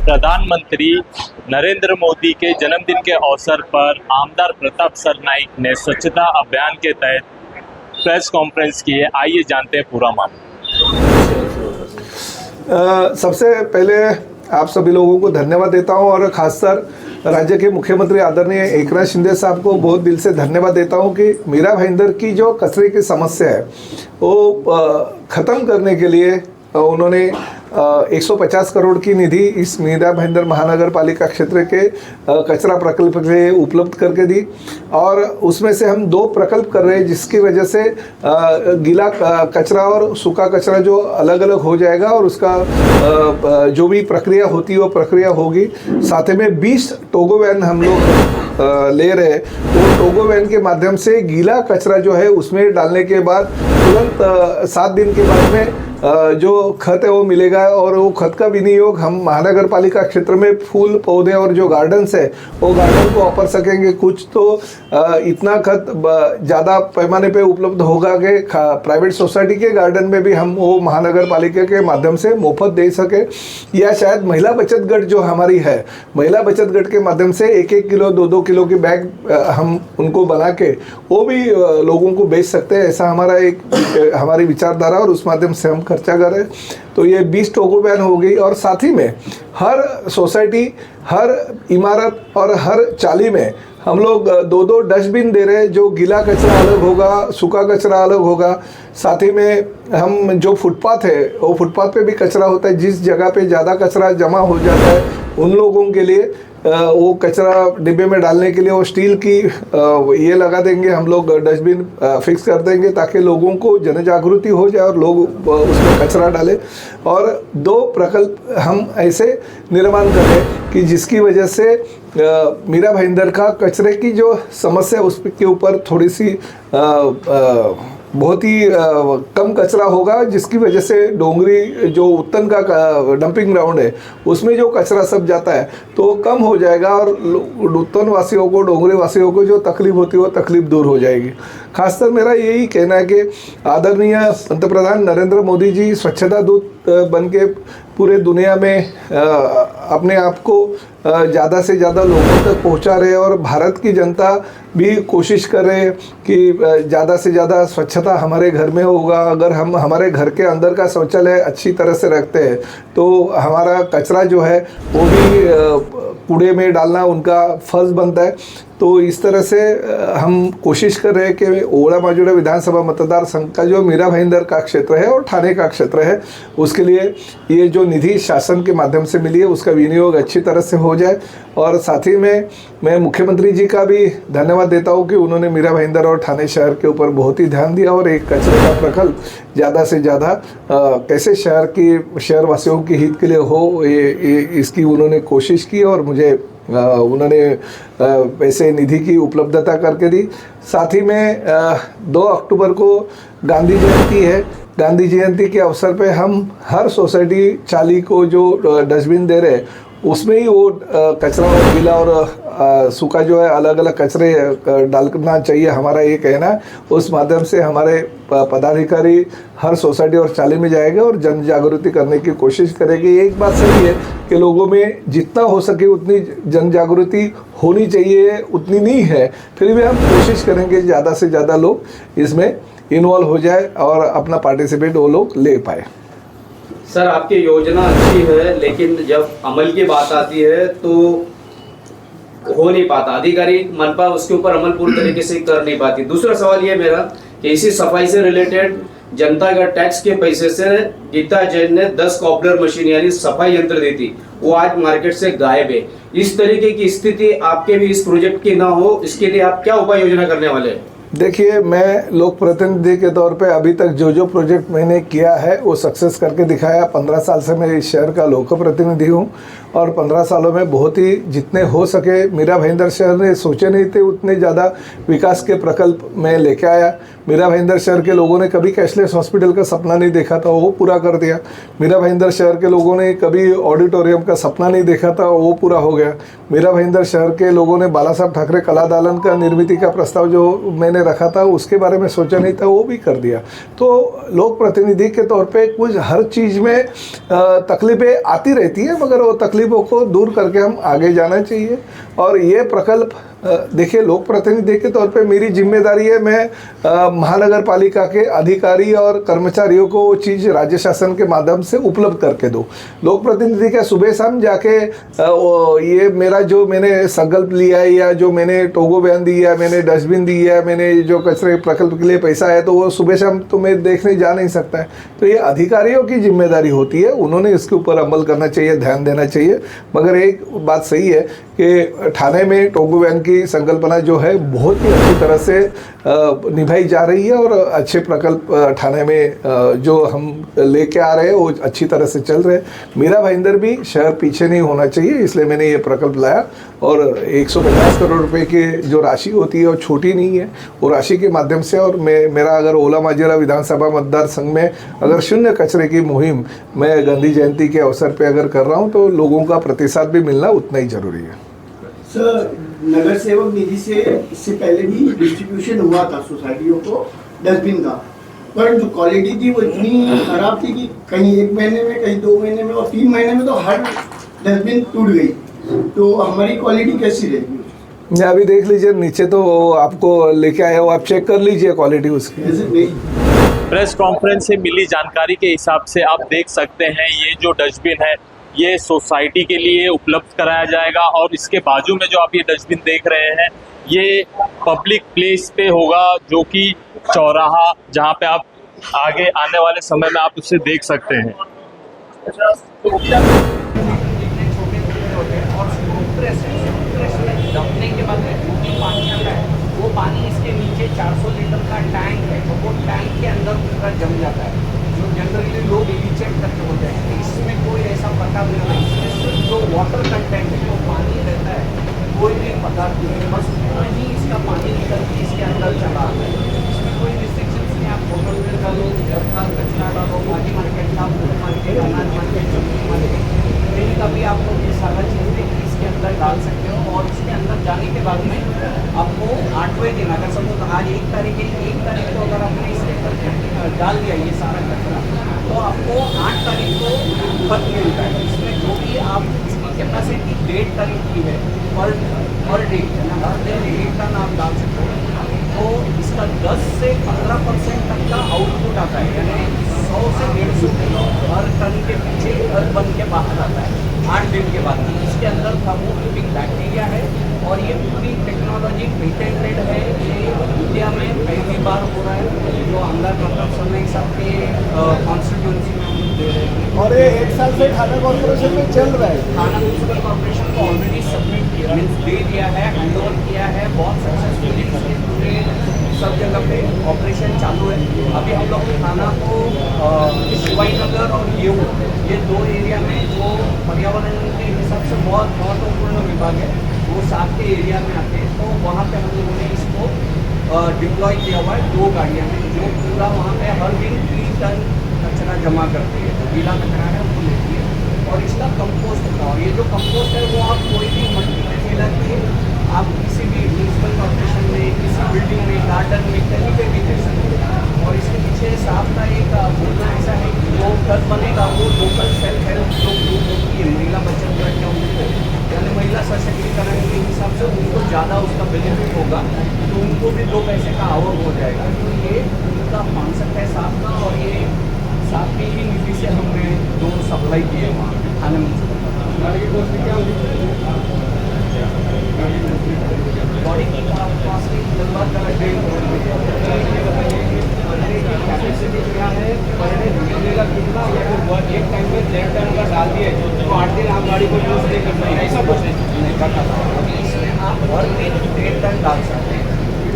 प्रधानमंत्री नरेंद्र मोदी के जन्मदिन के अवसर पर आमदार प्रताप सरनाईक ने स्वच्छता अभियान के तहत प्रेस कॉन्फ्रेंस की है। आइए जानते हैं पूरा मामला। सबसे पहले आप सभी लोगों को धन्यवाद देता हूं और खासकर राज्य के मुख्यमंत्री आदरणीय एकनाथ शिंदे साहब को बहुत दिल से धन्यवाद देता हूं कि मीरा भाईंदर की जो कचरे की समस्या है वो ख़त्म करने के लिए उन्होंने 150 करोड़ की निधि इस मीरा भाईंदर महानगर पालिका क्षेत्र के कचरा प्रकल्प के लिए उपलब्ध करके दी और उसमें से हम 2 प्रकल्प कर रहे हैं जिसकी वजह से गीला कचरा और सूखा कचरा जो अलग अलग हो जाएगा और उसका जो भी प्रक्रिया होती है वो प्रक्रिया होगी। साथ में 20 टोगो वैन हम लोग ले रहे हैं। तो टोगो वैन के माध्यम से गीला कचरा जो है उसमें डालने के बाद तुरंत 7 दिन के बाद में जो खत है वो मिलेगा और वो खत का विनियोग हम महानगर पालिका क्षेत्र में फूल पौधे और जो गार्डन्स है वो गार्डन को वापर सकेंगे। कुछ तो इतना खत ज़्यादा पैमाने पे उपलब्ध होगा कि प्राइवेट सोसाइटी के गार्डन में भी हम वो महानगर पालिका के माध्यम से मुफ्त दे सके, या शायद महिला बचत गट जो हमारी है, महिला बचत गट के माध्यम से 1-1 किलो 2-2 किलो की बैग हम उनको बना के वो भी लोगों को बेच सकते हैं। ऐसा हमारी विचारधारा और उस माध्यम से हम खर्चा करें। तो ये 20 टोगो वैन हो गई और साथ ही में हर सोसाइटी, हर इमारत और हर चाली में हम लोग 2-2 डस्टबिन दे रहे हैं। जो गीला कचरा अलग होगा, सूखा कचरा अलग होगा। साथ ही में हम जो फुटपाथ है वो फुटपाथ पे भी कचरा होता है, जिस जगह पे ज़्यादा कचरा जमा हो जाता है उन लोगों के लिए वो कचरा डिब्बे में डालने के लिए वो स्टील की ये लगा देंगे, हम लोग डस्टबिन फिक्स कर देंगे ताकि लोगों को जन जागृति हो जाए और लोग उसमें कचरा डालें। और 2 प्रकल्प हम ऐसे निर्माण करें कि जिसकी वजह से मीरा भाईंदर का कचरे की जो समस्या उसके ऊपर थोड़ी सी बहुत ही कम कचरा होगा, जिसकी वजह से डोंगरी जो उत्तन का डंपिंग ग्राउंड है उसमें जो कचरा सब जाता है तो कम हो जाएगा और उत्तन वासियों को, डोंगरी वासियों को जो तकलीफ होती है वो तकलीफ दूर हो जाएगी। खासकर मेरा यही कहना है कि आदरणीय पंतप्रधान नरेंद्र मोदी जी स्वच्छता दूत बन के पूरे दुनिया में अपने आप को ज़्यादा से ज़्यादा लोगों तक पहुंचा रहे और भारत की जनता भी कोशिश कर रहे कि ज़्यादा से ज़्यादा स्वच्छता हमारे घर में होगा। अगर हम हमारे घर के अंदर का शौचालय अच्छी तरह से रखते हैं तो हमारा कचरा जो है वो भी कूड़े में डालना उनका फर्ज बनता है। तो इस तरह से हम कोशिश कर रहे हैं कि ओड़ा माजुड़ा विधानसभा मतदार संघ का जो मीरा भाईंदर का क्षेत्र है और ठाणे का क्षेत्र है उसके लिए ये जो निधि शासन के माध्यम से मिली है उसका विनियोग अच्छी तरह से हो जाए। और साथ ही में मैं मुख्यमंत्री जी का भी धन्यवाद देता हूँ कि उन्होंने मीरा भाईंदर और ठाणे शहर के ऊपर बहुत ही ध्यान दिया और एक कचरे का प्रकल्प ज़्यादा से ज़्यादा कैसे शहरवासियों के हित के लिए हो ये इसकी उन्होंने कोशिश की और मुझे उन्होंने पैसे निधि की उपलब्धता करके दी। साथ ही में 2 अक्टूबर को गांधी जयंती है। गांधी जयंती के अवसर पे हम हर सोसाइटी चाली को जो डस्टबिन दे रहे हैं उसमें ही वो कचरा और गीला और सूखा जो है अलग अलग कचरे डालना चाहिए, हमारा ये कहना है। उस माध्यम से हमारे पदाधिकारी हर सोसाइटी और चाली में जाएंगे और जन जागृति करने की कोशिश करेंगे। एक बात सही है कि लोगों में जितना हो सके उतनी जन जागृति होनी चाहिए, उतनी नहीं है, फिर भी हम कोशिश करेंगे ज़्यादा से ज़्यादा लोग इसमें इन्वॉल्व हो जाए और अपना पार्टिसिपेट वो लोग ले पाए। सर, आपकी योजना अच्छी है लेकिन जब अमल की बात आती है तो हो नहीं पाता, अधिकारी मनपा उसके ऊपर अमल पूरी तरीके से कर नहीं पाती। दूसरा सवाल ये मेरा कि इसी सफाई से रिलेटेड जनता का टैक्स के पैसे से गीता जैन ने 10 कॉपलर मशीन यानी सफाई यंत्र दी थी, वो आज मार्केट से गायब है। इस तरीके की स्थिति आपके भी इस प्रोजेक्ट की ना हो, इसके लिए आप क्या उपाय योजना करने वाले हैं? देखिए, मैं लोक प्रतिनिधि के तौर पे अभी तक जो प्रोजेक्ट मैंने किया है वो सक्सेस करके दिखाया। 15 साल से मैं इस शहर का लोक प्रतिनिधि हूँ और 15 सालों में बहुत ही जितने हो सके मीरा भाईंदर शहर ने सोचे नहीं थे उतने ज़्यादा विकास के प्रकल्प मैं लेके आया। मीरा भाईंदर शहर के लोगों ने कभी कैशलेस हॉस्पिटल का सपना नहीं देखा था, वो पूरा कर दिया। मीरा भाईंदर शहर के लोगों ने कभी ऑडिटोरियम का सपना नहीं देखा था, वो पूरा हो गया। मीरा भाईंदर शहर के लोगों ने बाला साहब ठाकरे कला दालन का निर्मित का प्रस्ताव जो मैंने रखा था उसके बारे में सोचा नहीं था, वो भी कर दिया। तो लोक प्रतिनिधि के तौर पे कुछ हर चीज़ में तकलीफ़ें आती रहती है, मगर वो तकलीफ़ों को दूर करके हम आगे जाना चाहिए। और ये प्रकल्प देखिए, लोक प्रतिनिधि के तौर पे मेरी जिम्मेदारी है, मैं महानगर पालिका के अधिकारी और कर्मचारियों को वो चीज़ राज्य शासन के माध्यम से उपलब्ध करके दो। लोक प्रतिनिधि का सुबह शाम जाके ये मेरा जो मैंने संकल्प लिया है या जो मैंने टोगो बयान दिया है, मैंने डस्टबिन दिया है, मैंने जो कचरे प्रकल्प के लिए पैसा है, तो वो सुबह शाम तो मैं देखने जा नहीं सकता है। तो ये अधिकारियों की जिम्मेदारी होती है, उन्होंने इसके ऊपर अमल करना चाहिए, ध्यान देना चाहिए। मगर एक बात सही है कि ठाणे में टोगो बयान की संकल्पना जो है बहुत ही अच्छी तरह से निभाई जा रही है और अच्छे प्रकल्प ठाणे में जो हम लेके आ रहे हैं वो अच्छी तरह से चल रहे हैं। मीरा भाईंदर भी शहर पीछे नहीं होना चाहिए, इसलिए मैंने ये प्रकल्प लाया। और 150 करोड़ रुपए की जो राशि होती है वो छोटी नहीं है, वो राशि के माध्यम से, और मेरा अगर ओला माजरा विधानसभा मतदार संघ में अगर शून्य कचरे की मुहिम मैं गांधी जयंती के अवसर पे अगर कर रहा हूँ तो लोगों का प्रतिसाद भी मिलना उतना ही ज़रूरी है। सर, नगर सेवक निधि से इससे पहले भी डिस्ट्रीब्यूशन हुआ था सोसाइटियों को डस्टबिन का, पर जो क्वालिटी थी वो इतनी खराब थी कि कहीं 1 महीने में, कहीं 2 महीने में और 3 महीने में तो हर डस्टबिन टूट गई। तो हमारी क्वालिटी कैसी रहेगी? अभी देख लीजिए नीचे, तो आपको लेके आया हो, आप चेक कर लीजिए क्वालिटी उसकी। प्रेस कॉन्फ्रेंस से मिली जानकारी के हिसाब से आप देख सकते हैं, ये जो डस्टबिन है ये सोसाइटी के लिए उपलब्ध कराया जाएगा। और इसके बाजू में जो आप ये डस्टबिन देख रहे हैं ये पब्लिक प्लेस पे होगा, जो कि चौराहा, जहाँ पे आप आगे आने वाले समय में आप उसे देख सकते हैं। दबने के बाद में पानी आता है, वो पानी इसके नीचे 400 लीटर का टैंक है, तो वो टैंक के अंदर पूरा जम जाता है, जो जनरली लोग रीचेक करके होते हैं। इसमें कोई ऐसा प्रकार नहीं है, इसमें सिर्फ जो वाटर कंटेंट है, जो पानी रहता है, कोई भी पदार्थ नहीं, बस उतना ही इसका पानी निकल के इसके अंदर चला आता है। इसमें कोई रिस्ट्रिक्शंस नहीं, आप होटल में डालो, अपना कचरा डालो, भाजी मार्केट का, फूल मार्केट, अनाज मार्केट, सब्जी मार्केट, कहीं का भी आपको ये सारा चीज़ें इसके अंदर डाल सकते हो। और इसके अंदर जाने के बाद में आपको 8वें दिन, अगर सपोज आज 1 तारीख को अगर आपने इसके अंदर डाल दिया ये सारा कचरा, तो आपको 8 तारीख को खत मिलता है। इसमें जो भी आप इसकी कैपेसिटी 1.5 तारीख की है पर डे, हर दिन 1 टन आप डाल सकते हो, तो इसका 10 से 15% तक का आउटपुट आता है, यानी 100 से 150 किलो हर टन के पीछे घर बन के बाहर आता है 8 दिन के बाद। इसके अंदर थर्मोफिलिक बैक्टीरिया है और ये पूरी टेक्नोलॉजी पेटेंटेड है। ये इंडिया में पहली बार हो रहा है, जो आमदार प्रताप सरनाइक साहब के कॉन्स्टिट्यूंसी में हम दे रहे हैं। और ये 1 साल से थाना कॉर्पोरेशन में चल रहा है। थाना म्यूनसिपल कॉर्पोरेशन को ऑलरेडी सबमिट किया, मीन्स दे दिया है, हैंड ओवर किया है, बहुत सक्सेसफुली पूरे सब जगह पे ऑपरेशन चालू है। अभी हम लोग थाना को शिवाई नगर और ये 2 एरिया में जो पर्यावरण के हिसाब से बहुत महत्वपूर्ण विभाग है, वो साथ के एरिया में आते हैं, तो वहाँ पे हम लोगों ने इसको डिप्लॉय किया हुआ है 2 गाड़ियाँ में, जो पूरा वहाँ पे हर दिन 3 टन कचरा जमा करती है, जो गीला कचरा है वो लेती है और इसका कंपोस्ट होता है। और ये जो कंपोस्ट है वो आप कोई भी मट्टी में मिला के आप किसी भी म्यूनसिपल कॉर्पोरेशन में, किसी बिल्डिंग में, गार्डन में, कहीं पे भी दे सकते हैं। और इसके पीछे साहब का एक बोलना ऐसा है कि जो घर बनेगा वो लोकल सेल्फ हेल्प जो ग्रुप होती है, महिला बचत गट या उनको, यानी महिला सशक्तिकरण के हिसाब से उनको ज़्यादा उसका बेनिफिट होगा, तो उनको भी 2 पैसे का आवक हो जाएगा। तो ये उनका कॉन्सेप्ट है साहब का, और ये साहब की ही नीति से हमने 2 सप्लाई किए वहाँ थाने म्यूनसिपल। बॉडी की कॉस्टिंग लगभग कैपेसिटी क्या है, पर डे मिलेगा कितना, या फिर एक टाइम में 1.5 टन का डाल दिए तो 8 दिन आप गाड़ी को यूज नहीं करना है, ऐसा कुछ नहीं करना था। अभी इसमें आप हर दिन 1.5 टन डाल सकते हैं।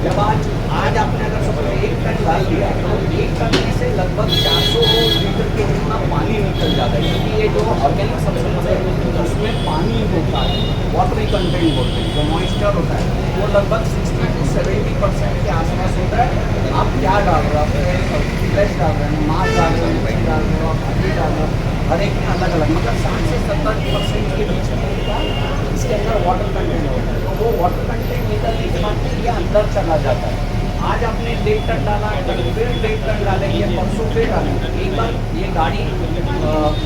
जब आज आपने अगर सब 1 टन डाल दिया तो 1 टन में से लगभग 400 लीटर के जितना पानी निकल जाता है, क्योंकि ये जो ऑर्गेनिक सब्सटेंस है उसमें पानी होता है, वाटरी कंटेंट बोलते हैं, जो मॉइस्चर होता है वो लगभग 60 to 70% के आसपास होता है। आप क्या डाल रहे हो, आप फ्लैश डाल रहे हैं, मांस डाल रहे हो, वेट डाल रहे हो, हड्डी डाल रहे हो, हर एक में अलग अलग, मतलब 60 से 70% के बीच में उनका इसके अंदर वाटर कंटेंट होता है। तो वो वाटर कंटेंट निकलने के बाद ये अंदर चला जाता है। आज आपने 1.5 टन डाला, फिर 1.5 टन डालेंगे, परसों फिर डालेंगे। एक बार ये गाड़ी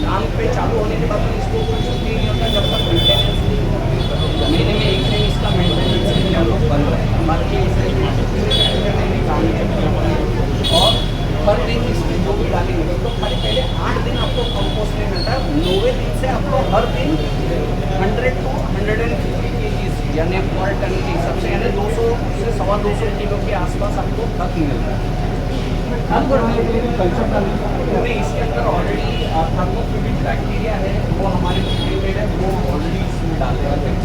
काम पे चालू होने के बाद तो इसको कोई छुट्टी नहीं होता जब तक मेंटेनेंस नहीं होता। महीने में एक दिन इसका मेंटेनेंस हम लोग बन रहे हैं, बाकी इसे नहीं काम है। और हर दिन इसमें जो भी डालेंगे तो खाली पहले 8 दिन आपको कंपोस्ट में मिलता है। 9वें दिन से आपको हर दिन 100 to 150 kg यानी पर टन के हिसाब से, यानी 200 से 250 किलो के आसपास आपको खत मिलता है। खत बढ़ने के लिए कल्चर डालने में इसके अंदर ऑलरेडी थर्मोफिलिक बैक्टीरिया है, वो हमारे ट्रीटमेंट है, वो ऑलरेडी इसमें डाले हुए हैं।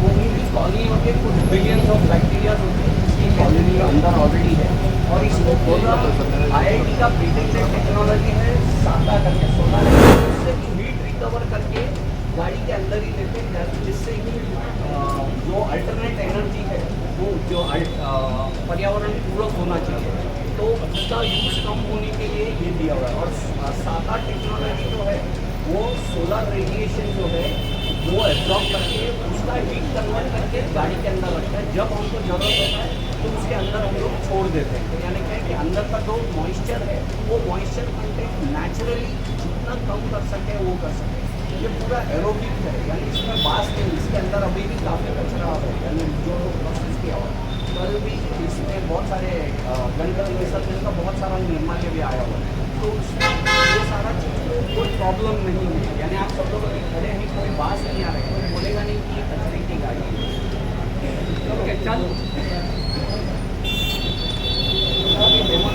वो भी कॉलोनी होते हैं, कुछ बिलियंस ऑफ बैक्टीरिया होते हैं इसकी कॉलोनी के अंदर ऑलरेडी है। और इसको पूरा IIT का पेटेंटेड टेक्नोलॉजी है, सादा करके सोलर उससे हीट रिकवर करके गाड़ी के अंदर ही लेते हैं, जिससे कि जो अल्टरनेट एनर्जी है वो जो पर्यावरण पूरक होना चाहिए, तो उसका यूज कम होने के लिए ये दिया हुआ है। और सादा टेक्नोलॉजी जो है वो सोलर रेडिएशन जो है वो एब्जॉर्ब करके उसका हीट कन्वर्ट करके गाड़ी के अंदर रखता है। जब हमको ज़रूरत होता है तो उसके अंदर हम लोग छोड़ देते हैं। तो यानी क्या है कि अंदर का जो मॉइस्चर है वो मॉइस्चर कंटेंट नेचुरली जितना कम कर सके वो कर सके। ये पूरा एरोबिक है, यानी इसमें बास नहीं, इसके अंदर अभी भी काफ़ी कचरा है, यानी जो प्रोसेस किया हुआ है। कल भी इसमें बहुत सारे गंदल विसर्जन का बहुत सारा निर्माल्य भी आया हुआ है, तो उसमें ये सारा चीज़ को कोई प्रॉब्लम नहीं है। यानी आप सब लोग अभी खड़े हैं, कोई बास नहीं आ रहा है, कोई बोलेगा नहीं कि ये कचरे की गाड़ी है। ओके चल अभी डेमो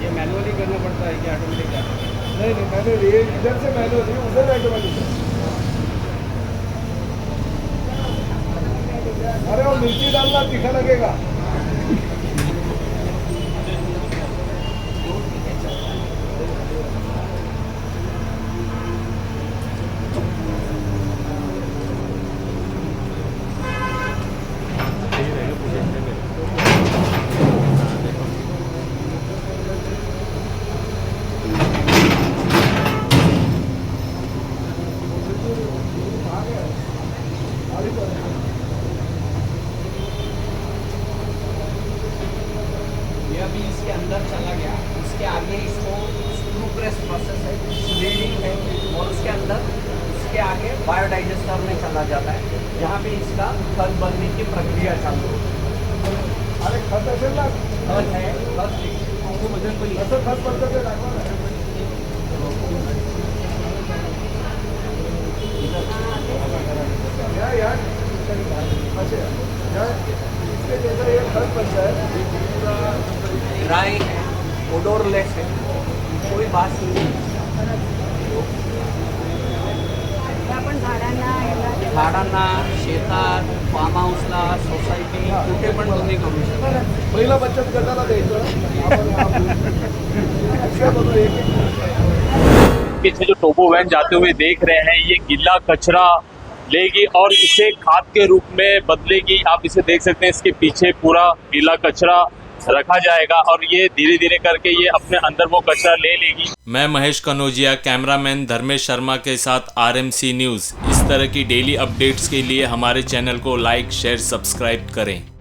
ये मैनुअली करना पड़ता है कि ऑटोमेटिक जाता है? नहीं नहीं, मैंने इधर से मैनुअली उधर ऑटोमेटिक। अरे वो मिर्ची डालना तीखा लगेगा। ये अभी इसके अंदर चला गया, उसके आगे इसको स्क्रू प्रेस प्रोसेस है, स्लीडिंग है, और उसके अंदर उसके आगे बायोडाइजेस्टर में चला जाता है, जहाँ पे इसका खत बनने की प्रक्रिया चालू होती है। अरे खत असेल ना, खत है, खत वजन कोई असं खत पडतं ते दाखवा ना। या असे इसके जैसा ये खत बनता है, पूरा ड्राई है, ओडोरलेस है, कोई बात नहीं। आपण झाडांना झाडांना, शेतात, फार्म हाऊसला, सोसायटी कुठे पण तुम्ही करू शकता। पहिला बचत गटाला द्यायचं आपण अशा बनवू एक पीछे जो टोबो वैन जाते हुए देख रहे हैं, ये गीला कचरा लेगी और इसे खाद के रूप में बदलेगी। आप इसे देख सकते हैं, इसके पीछे पूरा गीला कचरा रखा जाएगा और ये धीरे धीरे करके ये अपने अंदर वो कचरा ले लेगी। मैं महेश कनौजिया, कैमरामैन धर्मेश शर्मा के साथ RMC न्यूज़। इस तरह की डेली अपडेट्स के लिए हमारे चैनल को लाइक, शेयर, सब्सक्राइब करें।